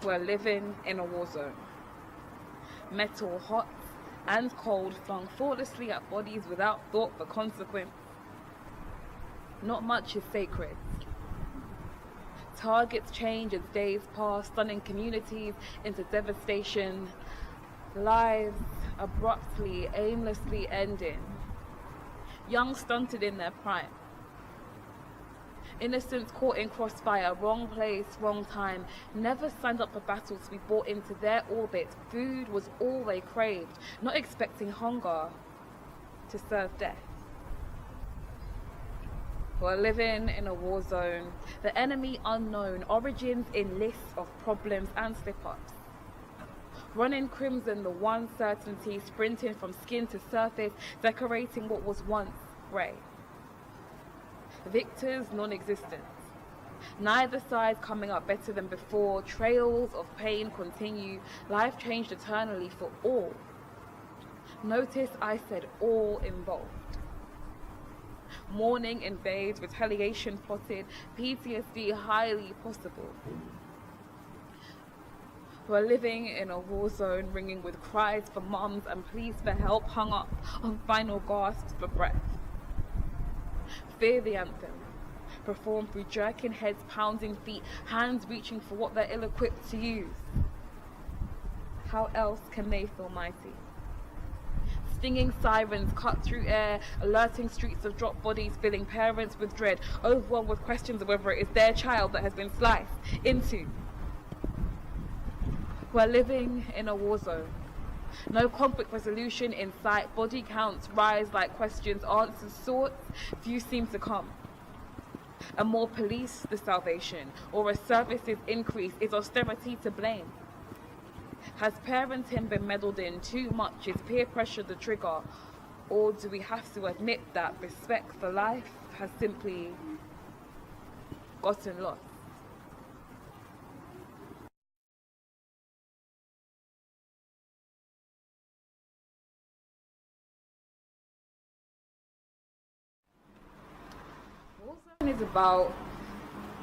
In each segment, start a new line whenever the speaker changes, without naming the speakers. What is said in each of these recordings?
We're living in a war zone. Metal hot and cold flung thoughtlessly at bodies without thought for consequence. Not much is sacred. Targets change as days pass, stunning communities into devastation. Lives abruptly, aimlessly ending. Young stunted in their prime. Innocents caught in crossfire, wrong place, wrong time, never signed up for battle to be brought into their orbit. Food was all they craved, not expecting hunger to serve death. We're living in a war zone, the enemy unknown, origins in lists of problems and slip-ups. Running crimson, the one certainty, sprinting from skin to surface, decorating what was once grey. Victors non-existent. Neither side coming up better than before. Trails of pain continue. Life changed eternally for all. Notice I said all involved. Mourning invades, retaliation plotted, PTSD highly possible. We're living in a war zone, ringing with cries for mums and pleas for help, hung up on final gasps for breath. Fear the anthem, performed through jerking heads, pounding feet, hands reaching for what they're ill-equipped to use. How else can they feel mighty? Stinging sirens cut through air, alerting streets of dropped bodies, filling parents with dread, overwhelmed with questions of whether it is their child that has been sliced into. We're living in a war zone. No conflict resolution in sight, body counts rise like questions, answers sought, few seem to come. And more police the salvation, or a services increase, is austerity to blame? Has parenting been meddled in too much? Is peer pressure the trigger? Or do we have to admit that respect for life has simply gotten lost? Warzone is about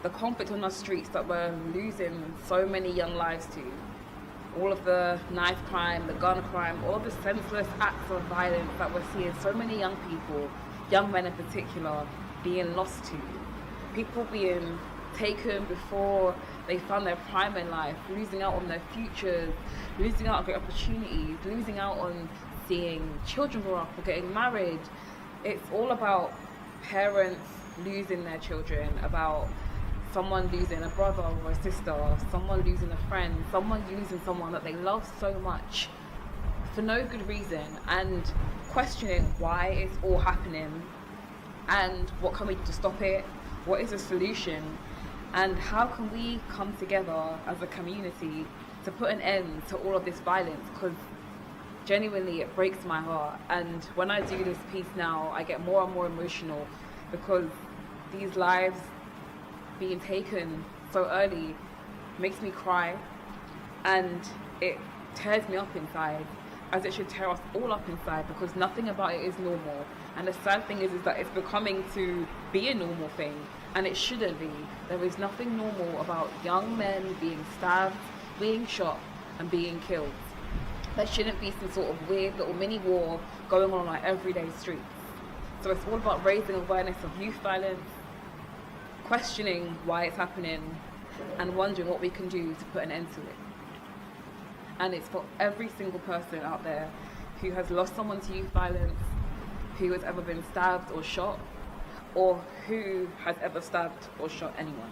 the conflict on our streets that we're losing so many young lives to. All of the knife crime, the gun crime, all the senseless acts of violence that we're seeing so many young people, young men in particular, being lost to. People being taken before they found their prime in life, losing out on their futures, losing out on great opportunities, losing out on seeing children grow up or getting married. It's all about parents losing their children, about someone losing a brother or a sister, someone losing a friend, someone losing someone that they love so much for no good reason, and questioning why it's all happening and what can we do to stop it, what is the solution, and how can we come together as a community to put an end to all of this violence, because genuinely it breaks my heart. And when I do this piece now, I get more and more emotional because these lives being taken so early makes me cry, and it tears me up inside, as it should tear us all up inside, because nothing about it is normal. And the sad thing is that it's becoming to be a normal thing, and it shouldn't be. There is nothing normal about young men being stabbed, being shot and being killed. There shouldn't be some sort of weird little mini war going on our everyday streets. So it's all about raising awareness of youth violence, questioning why it's happening, and wondering what we can do to put an end to it. And it's for every single person out there who has lost someone to youth violence, who has ever been stabbed or shot, or who has ever stabbed or shot anyone.